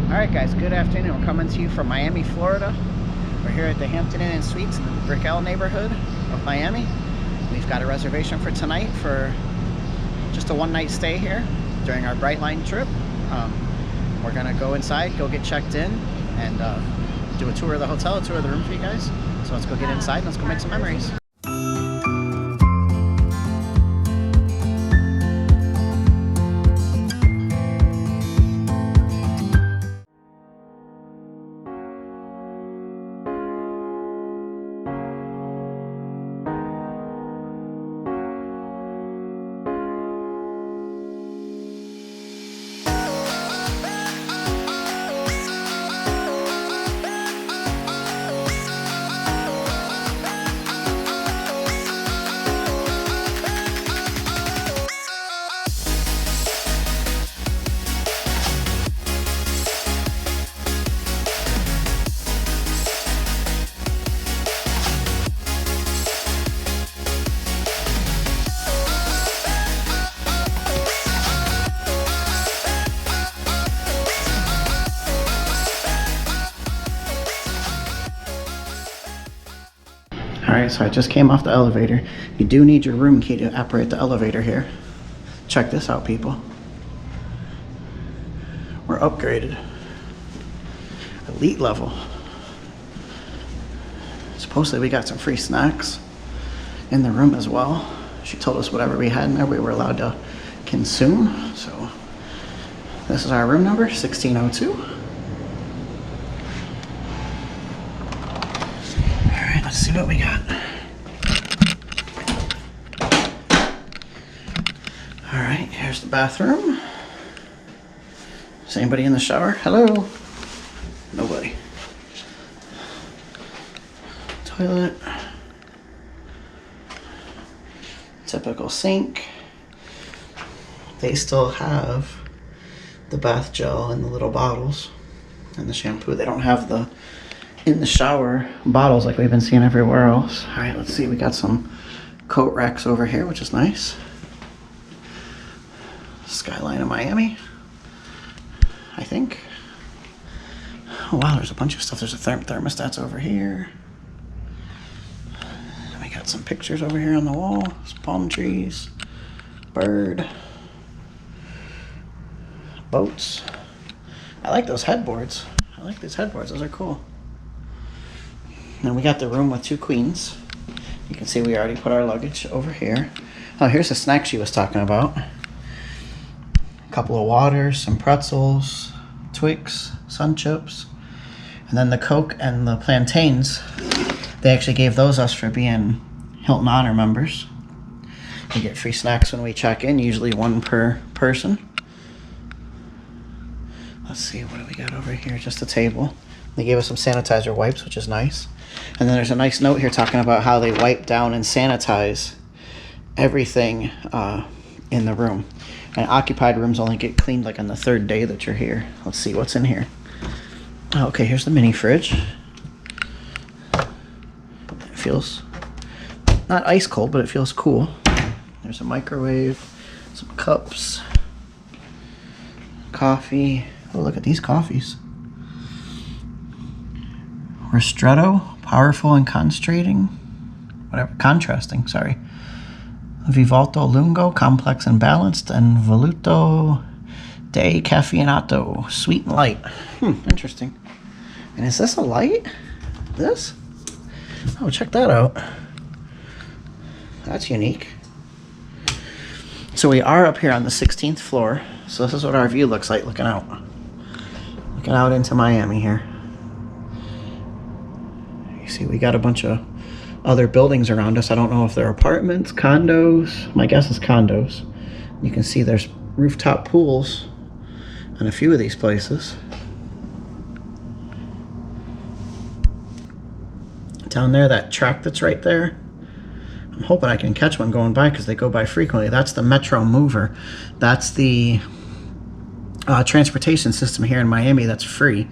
Alright guys, good afternoon. We're coming to you from Miami, Florida. We're here at the Hampton Inn and Suites in the Brickell neighborhood of Miami. We've got a reservation for tonight for just a one-night stay here during our Brightline trip. We're gonna go inside, go get checked in, and do a tour of the hotel, a tour of the room for you guys. So let's go get inside and let's go make some memories. Alright, so I just came off the elevator. You do need your room key to operate the elevator here. Check this out, people. We're upgraded. Elite level. Supposedly we got some free snacks in the room as well. She told us whatever we had in there we were allowed to consume. So this is our room number, 1602. Alright, let's see what we got. Alright, here's the bathroom. Is anybody in the shower? Hello? Nobody. Toilet. Typical sink. They still have the bath gel in the little bottles and the shampoo. They don't have the in the shower bottles like we've been seeing everywhere else. All right, let's see. We got some coat racks over here, which is nice. Skyline of Miami, I think. Oh wow, there's a bunch of stuff. There's a thermostats over here. We got some pictures over here on the wall. Some palm trees, bird, boats. I like those headboards. I like these headboards. Those are cool. And we got the room with two queens. You can see we already put our luggage over here. Oh, here's the snack she was talking about. A couple of waters, some pretzels, Twix, Sun Chips, and then the Coke and the plantains. They actually gave those us for being Hilton Honor members. We get free snacks when we check in, usually one per person. Let's see, what do we got over here? Just a table. They gave us some sanitizer wipes, which is nice. And then there's a nice note here talking about how they wipe down and sanitize everything in the room. And occupied rooms only get cleaned like on the third day that you're here. Let's see what's in here. Oh, okay, here's the mini fridge. It feels not ice cold, but it feels cool. There's a microwave, some cups, coffee. Oh, look at these coffees. Ristretto, powerful and contrasting, sorry. Vivalto Lungo, complex and balanced, and Voluto de Caffeinato, sweet and light. Interesting. And is this a light? This? Oh, check that out. That's unique. So we are up here on the 16th floor. So this is what our view looks like looking out. Looking out into Miami here. You see, we got a bunch of other buildings around us. I don't know if they're apartments, condos. My guess is condos. You can see there's rooftop pools in a few of these places. Down there, that track that's right there, I'm hoping I can catch one going by because they go by frequently. That's the MetroMover. That's the transportation system here in Miami that's free.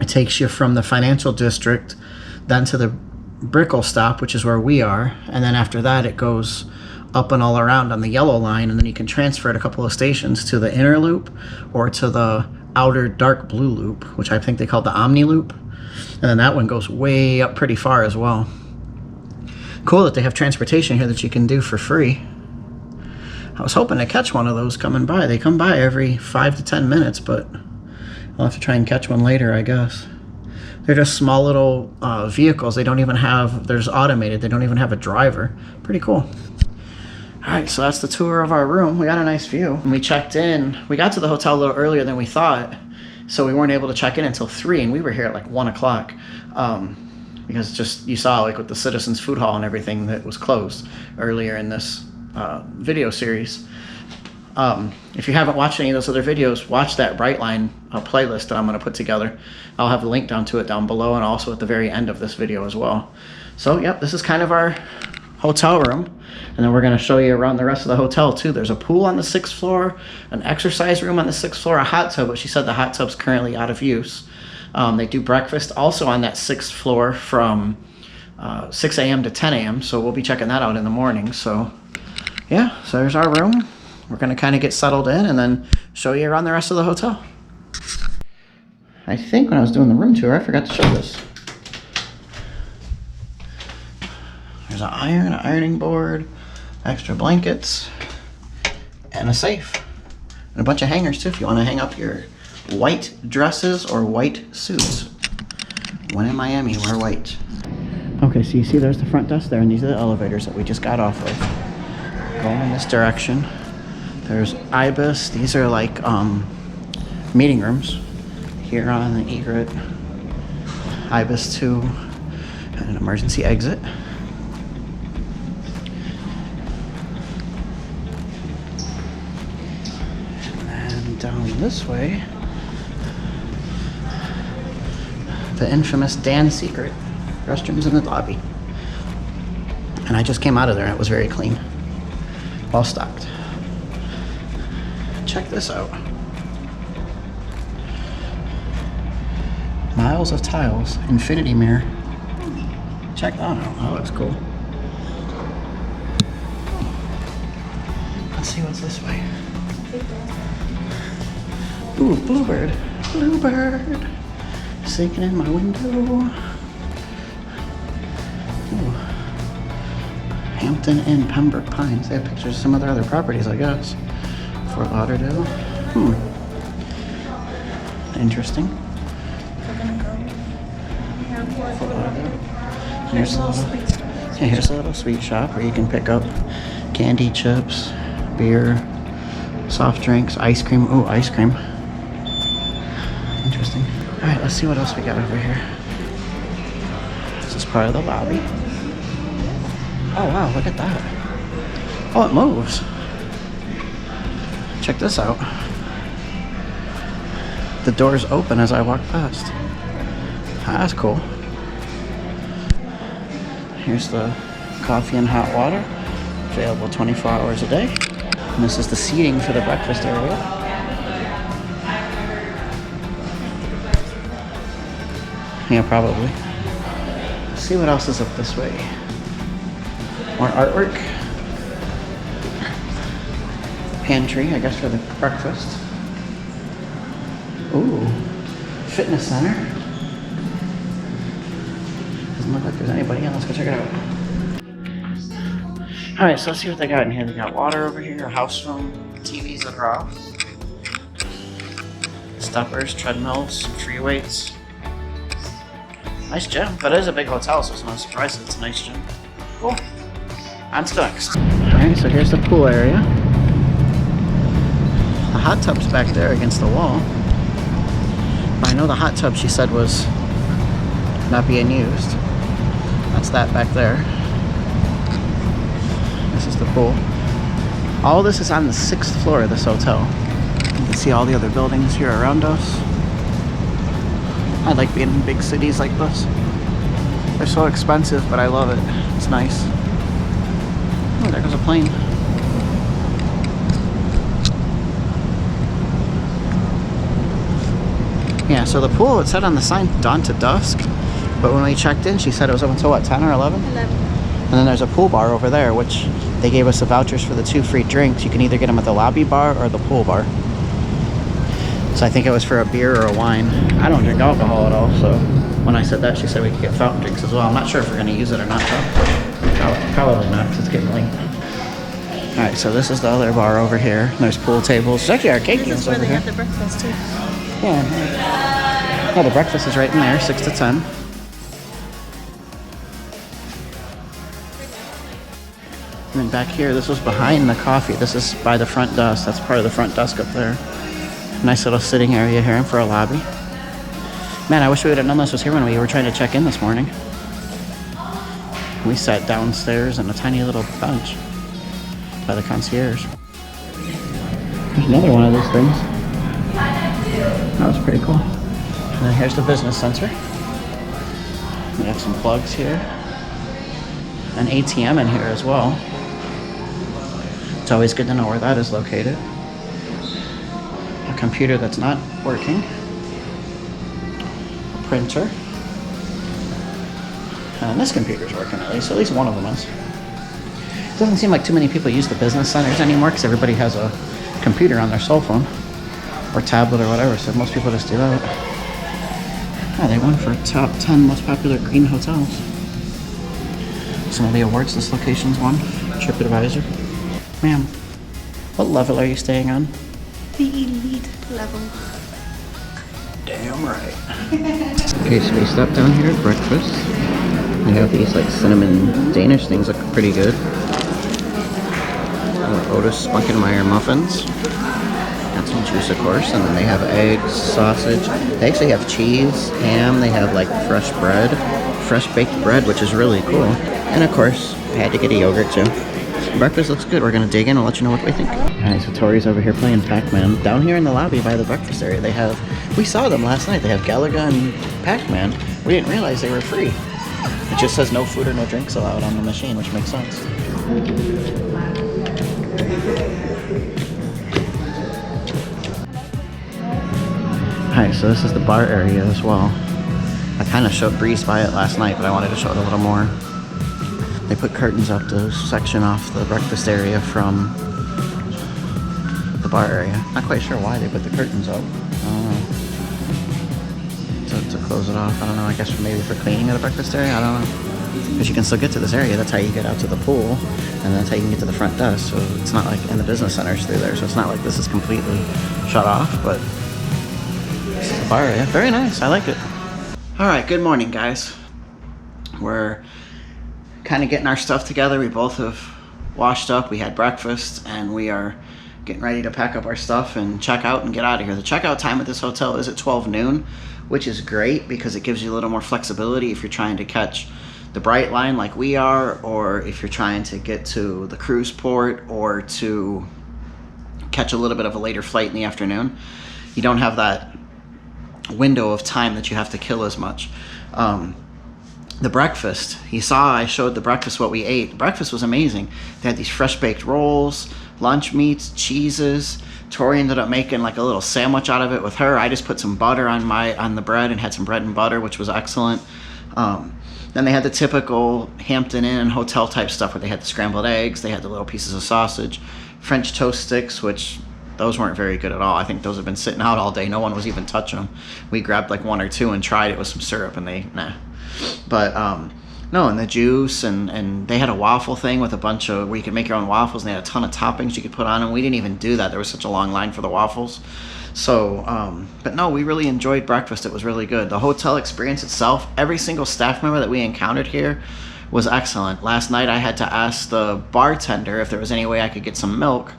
It takes you from the financial district then to the Brickell stop, which is where we are, and then after that it goes up and all around on the yellow line, and then you can transfer at a couple of stations to the inner loop or to the outer dark blue loop, which I think they call the Omni Loop. And then that one goes way up pretty far as well. Cool that they have transportation here that you can do for free. I was hoping to catch one of those coming by. They come by every 5 to 10 minutes, but I'll have to try and catch one later, I guess. They're just small little vehicles. They don't even have, they're just automated. They don't even have a driver. Pretty cool. All right, so that's the tour of our room. We got a nice view. When we checked in, we got to the hotel a little earlier than we thought, so we weren't able to check in until 3, and we were here at like 1 o'clock. Because just, you saw like with the Citizens Food Hall and everything that was closed earlier in this video series. If you haven't watched any of those other videos, watch that Brightline playlist that I'm going to put together. I'll have a link down to it down below and also at the very end of this video as well. So, yep, this is kind of our hotel room. And then we're going to show you around the rest of the hotel too. There's a pool on the 6th floor, an exercise room on the 6th floor, a hot tub, but she said the hot tub's currently out of use. They do breakfast also on that 6th floor from 6 a.m. to 10 a.m. So we'll be checking that out in the morning. So yeah, so there's our room. We're going to kind of get settled in and then show you around the rest of the hotel. I think when I was doing the room tour, I forgot to show this. There's an ironing board, extra blankets, and a safe. And a bunch of hangers too if you want to hang up your white dresses or white suits. When in Miami, wear white. Okay, so you see there's the front desk there, and these are the elevators that we just got off of. Going in this direction. There's Ibis. These are like meeting rooms. Here on the egret. Ibis 2. And an emergency exit. And down this way, the infamous Dan Secret. Restrooms in the lobby. And I just came out of there and it was very clean. Well stocked. Check this out. Miles of tiles, infinity mirror. Check that out. That looks cool. Let's see what's this way. Ooh, bluebird. Bluebird. Sinking in my window. Ooh. Hampton Inn, Pembroke Pines. They have pictures of some of their other properties, I guess. Fort Lauderdale. Interesting. Fort Lauderdale. Here's a little sweet shop where you can pick up candy, chips, beer, soft drinks, ice cream. Ooh, ice cream. Interesting. All right, let's see what else we got over here. This is part of the lobby. Oh wow, look at that. Oh, it moves. Check this out. The doors open as I walk past. That's cool. Here's the coffee and hot water. Available 24 hours a day. And this is the seating for the breakfast area. Yeah, probably. Let's see what else is up this way. More artwork. Pantry, I guess, for the breakfast. Ooh, fitness center. Doesn't look like there's anybody in. Let's go check it out. All right, so let's see what they got in here. They got water over here, a house phone, TVs that are off, steppers, treadmills, free weights. Nice gym, but it is a big hotel, so it's no surprise that it's a nice gym. Cool. On to next. All right, so here's the pool area. The hot tub's back there against the wall. But I know the hot tub, she said, was not being used. That's that back there. This is the pool. All this is on the 6th floor of this hotel. You can see all the other buildings here around us. I like being in big cities like this. They're so expensive, but I love it. It's nice. Oh, there goes a plane. Yeah, so the pool, it said on the sign, dawn to dusk. But when we checked in, she said it was open until what, 10 or 11? 11. And then there's a pool bar over there, which they gave us the vouchers for the 2 free drinks. You can either get them at the lobby bar or the pool bar. So I think it was for a beer or a wine. I don't drink alcohol at all, so when I said that, she said we could get fountain drinks as well. I'm not sure if we're gonna use it or not, though. Probably not, because it's getting late. All right, so this is the other bar over here. There's pool tables. There's actually arcade games over here. This is where they have the breakfast, too. Yeah. Yeah, the breakfast is right in there, 6 to 10. And then back here, this was behind the coffee. This is by the front desk. That's part of the front desk up there. Nice little sitting area here for a lobby. Man, I wish we would have known this was here when we were trying to check in this morning. We sat downstairs on a tiny little bench by the concierge. There's another one of these things. That was pretty cool. And then here's the business center. We have some plugs here. An ATM in here as well. It's always good to know where that is located. A computer that's not working. A printer. And this computer's working at least one of them is. It doesn't seem like too many people use the business centers anymore because everybody has a computer on their cell phone or tablet or whatever, so most people just do that. Yeah, they won for top 10 most popular green hotels. Some of the awards this location's won. TripAdvisor. Ma'am, what level are you staying on? The elite level. Damn right. Okay, so we stopped down here at breakfast. They have these like cinnamon Danish things, look pretty good. Otis Spunkenmeyer muffins. Got some juice, of course, and then they have eggs, sausage. They actually have cheese, ham. They have like fresh bread, fresh baked bread, which is really cool. And of course, I had to get a yogurt too. Breakfast looks good. We're gonna dig in and let you know what we think. Alright, so Tori's over here playing Pac-Man. Down here in the lobby by the breakfast area, we saw them last night. They have Galaga and Pac-Man. We didn't realize they were free. It just says no food or no drinks allowed on the machine, which makes sense. Alright, so this is the bar area as well. I kind of breezed by it last night, but I wanted to show it a little more. They put curtains up to section off the breakfast area from the bar area. Not quite sure why they put the curtains up. I don't know. To close it off. I don't know. I guess maybe for cleaning of the breakfast area. I don't know. Because you can still get to this area. That's how you get out to the pool, and that's how you can get to the front desk. So it's not like, in the business centers through there. So it's not like this is completely shut off. But this is the bar area. Very nice. I like it. All right. Good morning, guys. We're kind of getting our stuff together. We both have washed up. We had breakfast, and we are getting ready to pack up our stuff and check out and get out of here. The checkout time at this hotel is at 12 noon, which is great because it gives you a little more flexibility if you're trying to catch the bright line like we are, or if you're trying to get to the cruise port or to catch a little bit of a later flight in the afternoon. You don't have that window of time that you have to kill as much. The breakfast, I showed the breakfast what we ate. The breakfast was amazing. They had these fresh baked rolls, lunch meats, cheeses. Tori ended up making like a little sandwich out of it with her. I just put some butter on the bread and had some bread and butter, which was excellent. Then they had the typical Hampton Inn hotel type stuff where they had the scrambled eggs, they had the little pieces of sausage, French toast sticks, which those weren't very good at all. I think those have been sitting out all day. No one was even touching them. We grabbed like one or two and tried it with some syrup, and nah. But no, and the juice, and they had a waffle thing with a bunch of, where you could make your own waffles, and they had a ton of toppings you could put on them. We didn't even do that. There was such a long line for the waffles. So, but no, we really enjoyed breakfast. It was really good. The hotel experience itself, every single staff member that we encountered here was excellent. Last night I had to ask the bartender if there was any way I could get some milk.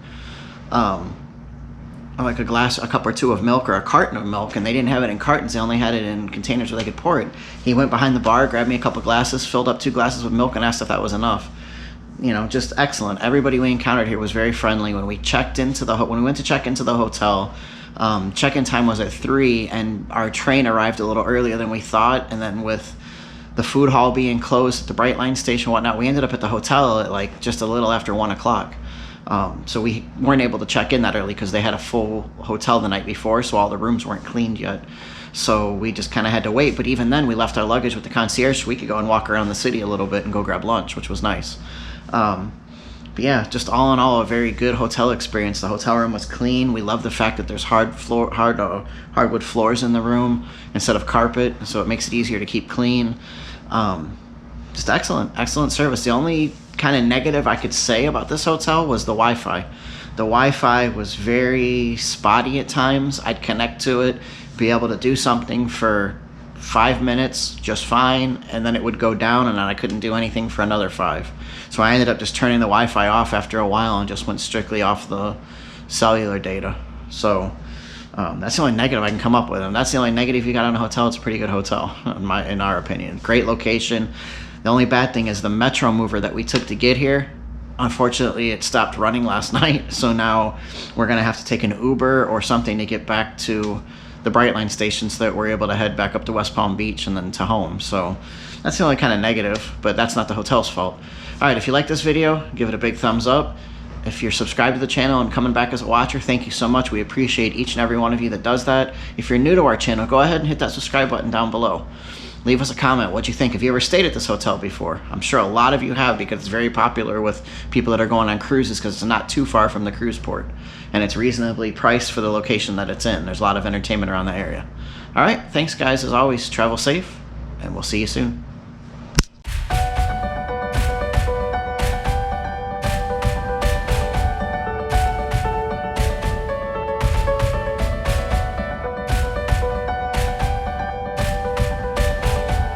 Like a cup or two of milk or a carton of milk, and they didn't have it in cartons. They only had it in containers where they could pour it. He went behind the bar, grabbed me a couple glasses, filled up 2 glasses with milk, and asked if that was enough. You know, just excellent. Everybody we encountered here was very friendly. When we went to check into the hotel, check-in time was at 3, and our train arrived a little earlier than we thought. And then with the food hall being closed at the Brightline station and whatnot, we ended up at the hotel at like just a little after 1 o'clock. So we weren't able to check in that early because they had a full hotel the night before, so all the rooms weren't cleaned yet. So we just kind of had to wait. But even then, we left our luggage with the concierge so we could go and walk around the city a little bit and go grab lunch, which was nice. But yeah, just all in all, a very good hotel experience. The hotel room was clean. We love the fact that there's hardwood floors in the room instead of carpet, so it makes it easier to keep clean. Just excellent service. The only kind of negative I could say about this hotel was the Wi-Fi. The Wi-Fi was very spotty at times. I'd connect to it, be able to do something for 5 minutes just fine, and then it would go down, and then I couldn't do anything for another 5. So I ended up just turning the Wi-Fi off after a while and just went strictly off the cellular data. So that's the only negative I can come up with, and that's the only negative you got on a hotel. It's a pretty good hotel in our opinion. Great location. The only bad thing is the MetroMover that we took to get here. Unfortunately, it stopped running last night, so now we're gonna have to take an Uber or something to get back to the Brightline station so that we're able to head back up to West Palm Beach and then to home. So that's the only kind of negative, but that's not the hotel's fault. All right, if you like this video, give it a big thumbs up. If you're subscribed to the channel and coming back as a watcher, thank you so much. We appreciate each and every one of you that does that. If you're new to our channel, go ahead and hit that subscribe button down below. Leave us a comment. What'd you think? Have you ever stayed at this hotel before? I'm sure a lot of you have, because it's very popular with people that are going on cruises because it's not too far from the cruise port. And it's reasonably priced for the location that it's in. There's a lot of entertainment around the area. All right, thanks guys. As always, travel safe, and we'll see you soon.